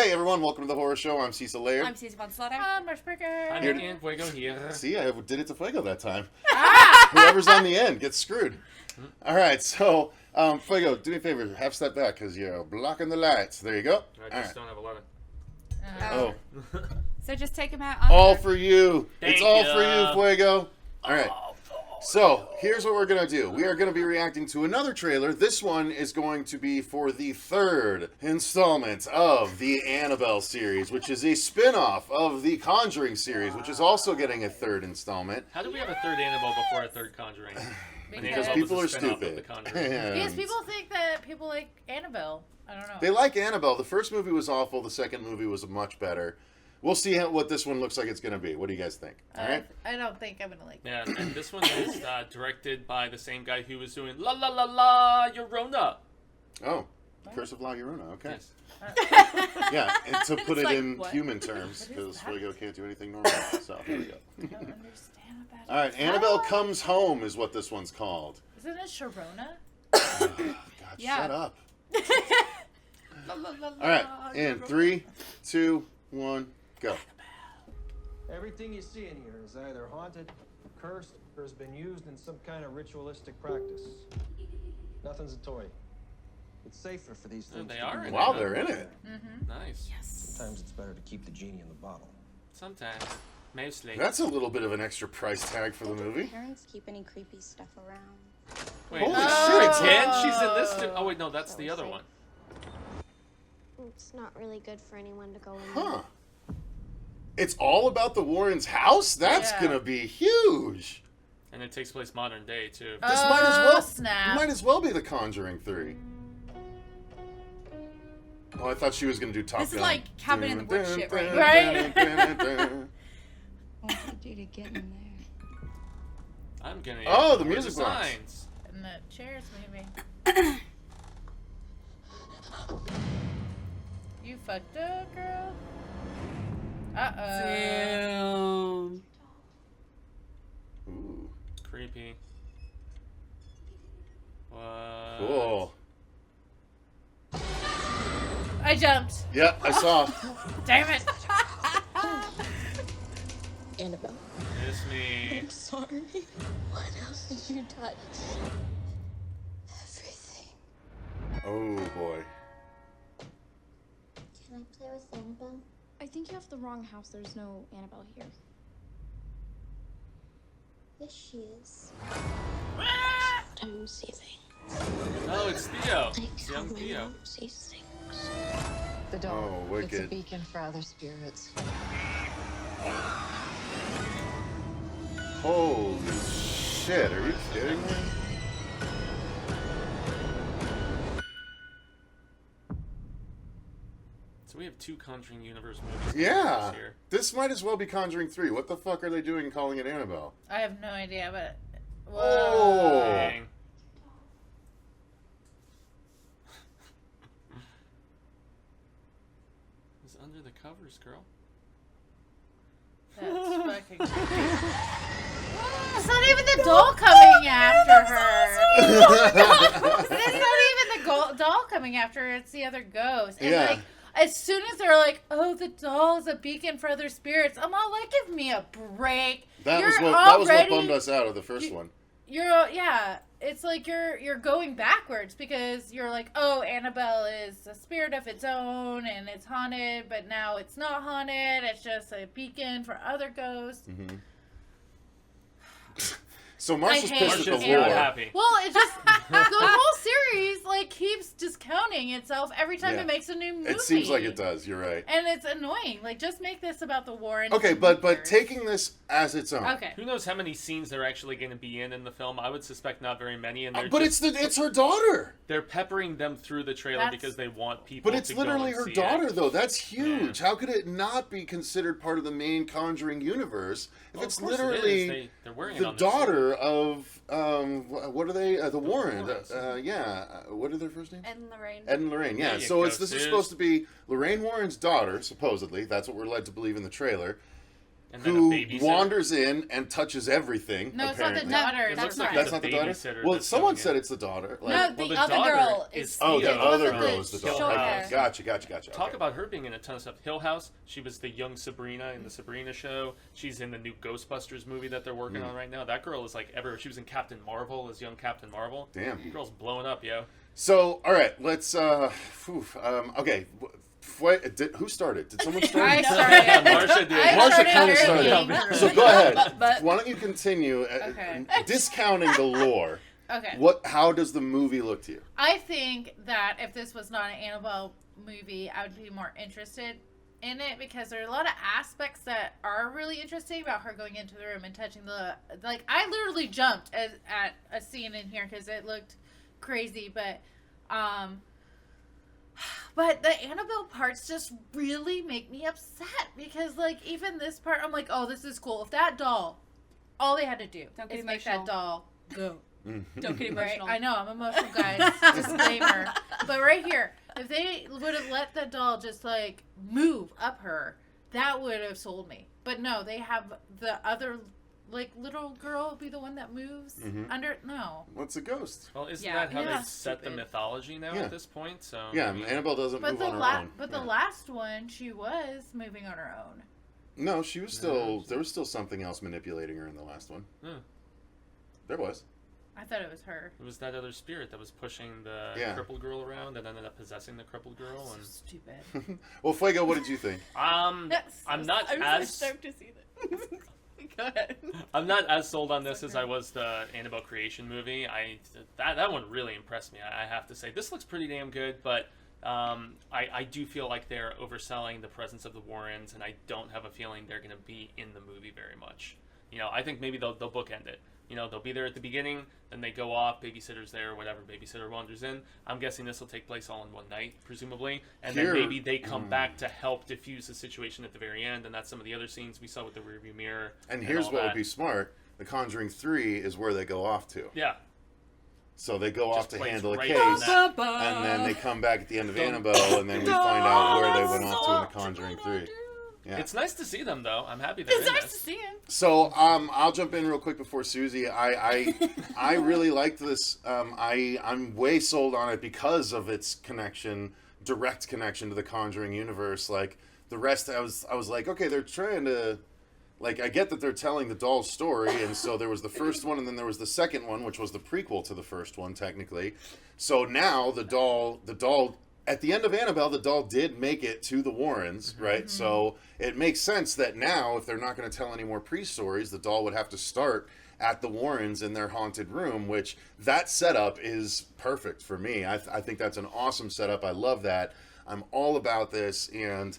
Hey everyone, welcome to the horror show. I'm Cecil Laird. I'm Susie von Slaughter. I'm Marcia. I'm in Fuego here. See, I did it to Fuego that time. Ah! Whoever's on the end gets screwed. All right, so Fuego, do me a favor, half step back because you're blocking the lights. There you go. I just don't have a lot of... Oh, So just take him out. all for you. Thank It's all you. for you, Fuego. All right. So, here's what we're going to do. We are going to be reacting to another trailer. This one is going to be for the third installment of the Annabelle series, which is a spin-off of the Conjuring series, which is also getting a third installment. How do we have a third Annabelle before a third Conjuring? Because Annabelle people are was a spin-off of stupid. the Conjuring. Because people think that people like Annabelle. I don't know. They like Annabelle. The first movie was awful. The second movie was much better. We'll see what this one looks like it's going to be. What do you guys think? All right? I don't think I'm going to like it. Yeah, and this one is directed by the same guy who was doing La La La La Llorona. Oh, Curse of La Llorona. Okay. Yes. Yeah, and to put it like, in what? human terms, What is because that? Fuego can't do anything normal. So, here we go. I don't understand about it. All right, Annabelle Comes Home is what this one's called. Isn't it Sharona? God, Yeah. shut up. La, la, la, All right, la, and Sharona. 3, 2, 1, go. Everything you see in here is either haunted, cursed, or has been used in some kind of ritualistic practice. Nothing's a toy. It's safer for these Oh, things. they to are be in Wow, it. they're in it. Nice. Yes. Sometimes it's better to keep the genie in the bottle. Sometimes. Mostly. That's a little bit of an extra price tag for the movie. Parents keep any creepy stuff around. Wait, Holy shit, shit. again? She's in this too? Oh, wait, no, that's So the we're other safe. one. It's not really good for anyone to go in. Huh. It's all about the Warrens' house? That's Yeah. going to be huge. And it takes place modern day, too. This might Snap. as well be The Conjuring 3. Oh, I thought she was going to do Top Gun. This is like Cabin in the Woods shit, right? Right? What did you do to get in there? I'm gonna... Oh, the ignore music box. signs. And the chairs, maybe. You fucked up, girl. Uh-oh. Damn. Ooh, Creepy. What? cool. I jumped. Yeah, I saw. Damn it. Annabelle. It's me. I'm sorry. What else did you touch? Everything. Oh, boy. Can I play with Annabelle? I think you have the wrong house. There's no Annabelle here. Yes, she is. I'm seeing. Oh, it's Theo. I It's young tell my Theo. mom sees things. The dog. Oh, It's a wicked. beacon for other spirits. Holy shit, are you kidding me? So we have 2 Conjuring Universe movies. Yeah. This year. This might as well be Conjuring 3. What the fuck are they doing calling it Annabelle? I have no idea, but... Oh. Dang. It's under the covers, girl. That's fucking creepy. It's not even the doll coming after her. It's not even the doll coming after her. It's the other ghost. And Yeah. like, as soon as they're like, "Oh, the doll is a beacon for other spirits," I'm all like, "Give me a break." That was You're what already- bummed us out of the first one. Yeah. It's like you're going backwards because you're like, "Oh, Annabelle is a spirit of its own and it's haunted, but now it's not haunted. It's just a beacon for other ghosts." Mm-hmm. So Marcia's I hate pissed at the Marcia's Annabelle. not lore. happy. Well, it just the whole series like keeps discounting itself every time Yeah. it makes a new movie. It seems like it does. You're right. and it's annoying. Like, just make this about the Warrens. Okay, and but Hoopers. taking this as its own. Okay. Who knows how many scenes they're actually going to be in the film? I would suspect not very many, and they're But just, it's her daughter. they're peppering them through the trailer That's- because they want people. But it's to literally go and her see daughter, it. though. That's huge. How could it not be considered part of the main Conjuring universe if Well, of it's course it literally is. They're wearing it the on their daughter of what are they? The Warrens. Warrens. What are their first names? Ed and Lorraine. Ed and Lorraine. Yeah. There you So go, this is sis. supposed to be Lorraine Warren's daughter, supposedly. That's what we're led to believe in the trailer. And then a who babysitter. wanders in and touches everything. No, it's not the apparently. daughter. It That's looks like right. That's it's not a the daughter? babysitter Well, that's someone going said in. it's the daughter. No, Like, Well, the the other daughter girl is is oh, the Theo other from girl is the Hill daughter. House. Okay, gotcha. Talk Okay. about her being in a ton of stuff. Hill House, she was the young Sabrina in the Sabrina show. She's in the new Ghostbusters movie that they're working on right now. That girl is like everywhere. She was in Captain Marvel as young Captain Marvel. Damn. The girl's blowing up, yo. So, all right, let's. Okay. Who started? Did someone start? I started. Marcia did. I Marcia started kind of early. started. So go ahead. But- Why don't you continue Okay. discounting the lore? Okay. How does the movie look to you? I think that if this was not an Annabelle movie, I would be more interested in it because there are a lot of aspects that are really interesting about her going into the room and touching the. Like, I literally jumped at a scene in here because it looked crazy, but the Annabelle parts just really make me upset because, like, even this part, I'm like, oh, this is cool. If that doll, all they had to do Don't get is make emotional. that doll go. Don't get Right? emotional. I know, I'm emotional, guys. Disclaimer. But right here, if they would have let the doll just, like, move up her, that would have sold me. But no, they have the other, like, little girl be the one that moves under. No. What's a ghost? Well, isn't Yeah. that how Yeah. they set the mythology now Yeah. at this point? So Yeah, I mean, Annabelle doesn't But move the on her own. but Yeah. the last one, she was moving on her own. No, she was still. There was still something else manipulating her in the last one. Hmm. There was. I thought it was her. It was that other spirit that was pushing the Yeah. crippled girl around and ended up possessing the crippled girl. So And stupid. Well, Fuego, what did you think? I'm not as to see this. Go ahead. I'm not as sold on this as I was the Annabelle Creation movie. That one really impressed me. I have to say, this looks pretty damn good, but I do feel like they're overselling the presence of the Warrens, and I don't have a feeling they're going to be in the movie very much. You know, I think maybe they'll bookend it. You know, they'll be there at the beginning, then they go off, babysitter's there, whatever, babysitter wanders in. I'm guessing this will take place all in one night, presumably. And Here- then maybe they come back to help diffuse the situation at the very end, and that's some of the other scenes we saw with the rearview mirror. And here's all what that. would be smart: The Conjuring 3 is where they go off to. Yeah. So they go off Just to plays handle a right case, in that. and then they come back at the end of Annabelle, and then we find out where they went off to in The Conjuring 3. Yeah. It's nice to see them, though. I'm happy they're It's in nice to this. see him. So I'll jump in real quick before Susie. I really liked this. I'm way sold on it because of its direct connection to the Conjuring universe. Like the rest, I was like, okay, they're trying to. Like, I get that they're telling the doll's story, and so there was the first one, and then there was the second one, which was the prequel to the first one, technically. So now the doll, at the end of Annabelle, the doll did make it to the Warrens, right? So it makes sense that now, if they're not going to tell any more pre-stories, the doll would have to start at the Warrens in their haunted room, which that setup is perfect for me. I think that's an awesome setup. I love that. I'm all about this, and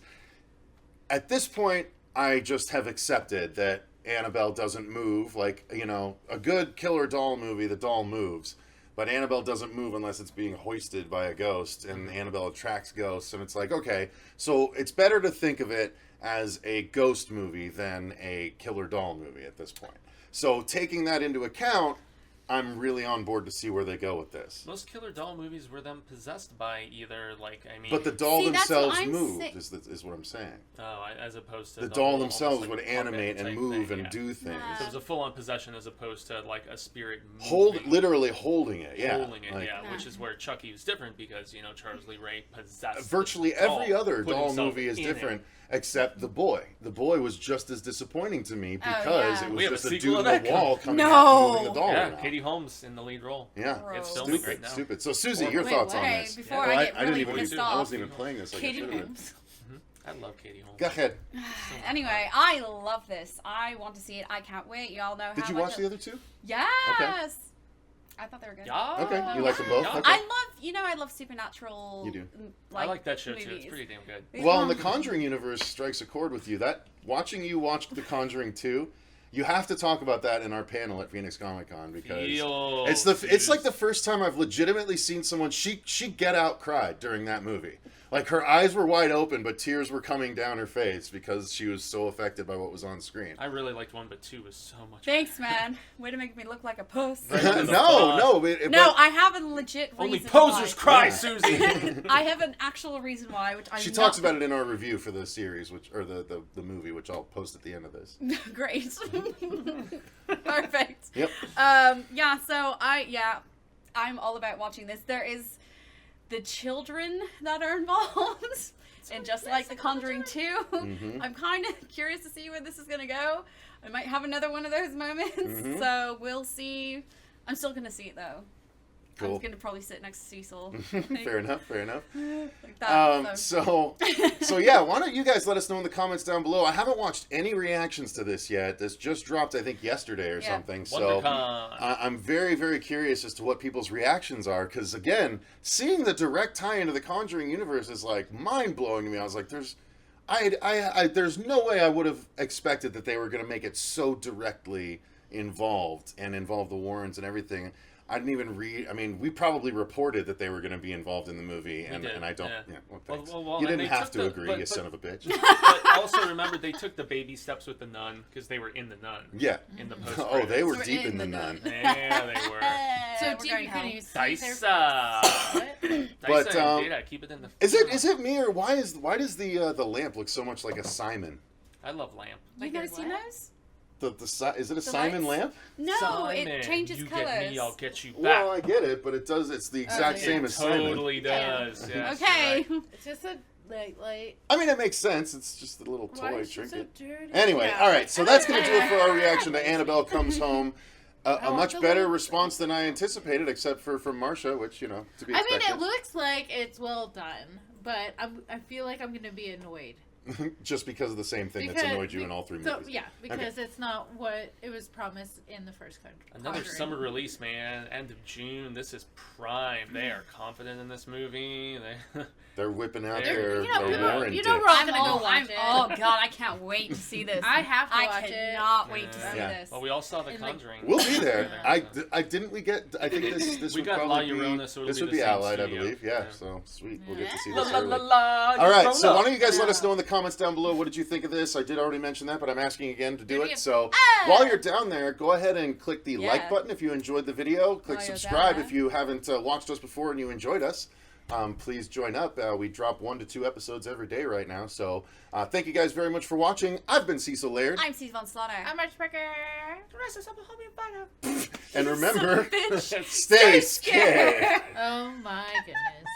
at this point, I just have accepted that Annabelle doesn't move. Like, you know, a good killer doll movie, the doll moves. But Annabelle doesn't move unless it's being hoisted by a ghost, and Annabelle attracts ghosts, and it's like, okay, so it's better to think of it as a ghost movie than a killer doll movie at this point. So taking that into account, I'm really on board to see where they go with this. Most killer doll movies were them possessed by either, like, I mean... But the doll See, that's what themselves I'm moved, saying. is what I'm saying. as opposed to... The doll almost themselves like would a puppet animate and type move thing, and yeah. do things. So it was a full-on possession as opposed to, like, a spirit moving. Literally holding it, yeah. Holding it, Like, yeah. Which is where Chucky was different because, you know, Charles Lee Ray possessed Virtually the doll, every other put doll himself movie is in different, it. except The Boy. The Boy was just as disappointing to me because yeah. it We was have a just a sequel dude of on the that wall coming No. out and moving the doll Yeah, around. Katie Holmes in the lead role. Yeah. It's filming Stupid, right now. stupid. So, Susie, your Wait, thoughts on okay, this? before Oh, I get didn't really even, pissed I off. wasn't even playing this like I Katie should have been. Holmes. I love Katie Holmes. Go ahead. Anyway, I love this. I want to see it. I can't wait. Y'all know how Did you much watch the other two? Yes. I thought they were good. Yeah. Okay, you like them both? Yeah. Okay. I love supernatural. You do. I like that show movies. too. It's pretty damn good. Well, and the Conjuring universe strikes a chord with you. Watching you watch The Conjuring 2, you have to talk about that in our panel at Phoenix Comic Con because it's like the first time I've legitimately seen someone she get out cried during that movie. Like, her eyes were wide open, but tears were coming down her face because she was so affected by what was on screen. I really liked 1, but 2 was so much Thanks, man. Way to make me look like a puss. No. No, I have a legit reason. Only posers why. cry, Yeah. Susie. I have an actual reason why, which She talks about it in our review for the series, or the movie, which I'll post at the end of this. Great. Perfect. Yep. Yeah, so I'm all about watching this. There is the children that are involved. And just like The Conjuring 2, Mm-hmm. I'm kind of curious to see where this is going to go. I might have another one of those moments. Mm-hmm. So we'll see. I'm still going to see it, though. Cool. I'm going to probably sit next to Cecil. Fair enough. Like that, So yeah, why don't you guys let us know in the comments down below. I haven't watched any reactions to this yet. This just dropped, I think, yesterday or something. So I'm very, very curious as to what people's reactions are. Because again, seeing the direct tie into the Conjuring universe is like mind blowing to me. I was like, there's no way I would have expected that they were going to make it so directly involved and involve the Warrens and everything. I didn't even read. I mean, we probably reported that they were going to be involved in the movie, and I don't. Yeah, well, thanks. Well, you and didn't they have took to agree, but- you son of a bitch. But also remember, they took the baby steps with the nun because they were in the nun. Yeah. In the post. Oh, they were We're deep in in the the nun. Yeah, they were. So we're do going you home. can you see their Dysa. But, Dysa, data. Keep it in the. Is it me, or why does the lamp look so much like a Simon? I love lamp. You've never seen those? Is it a Simon lights? lamp? No, Simon, it changes you colors. get me, I'll get you back. Well, I get it, but it does. It's the exact yeah. same as Simon. Totally does. Yes, Okay. you're right. It's just a light. I mean, it makes sense. It's just a little Why toy is she so trinket. dirty? Anyway, Yeah. all right. So that's going to do it for our reaction to Annabelle Comes Home. A want much the better look. response than I anticipated, except for from Marcia, which, to be I mean, expected. it looks like it's well done, but I feel like I'm gonna be annoyed. Just because of the same thing that's annoyed you in all three movies. Yeah, because it's not what it was promised in the first country. Another summer release, man. End of June. This is prime. They are confident in this movie. They're whipping out They're- their people- Warren you know dicks. we're all gonna go watch it. Oh god, I can't wait to see this. I have to watch I it. cannot wait to see Yeah. this. Well, we all saw The And, like, Conjuring. We'll be there. Yeah. I didn't we get. I think this We would got probably La be. Llorona, so it'll This be would the be same Allied, I studio. believe. Yeah. Yeah. So sweet. We'll get to see La, this la, early. la, la, All right, so Rolo. why don't you guys let us know in the comments down below, what did you think of this? I did already mention that, but I'm asking again to do it. So while you're down there, go ahead and click the like button if you enjoyed the video. Click While you're subscribe down if you haven't watched us before and you enjoyed us. Please join up. We drop 1 to 2 episodes every day right now. So thank you guys very much for watching. I've been Cecil Laird. I'm Cecil Von Slaughter. I'm March Parker. And remember, Son of a bitch. stay scared. Oh my goodness.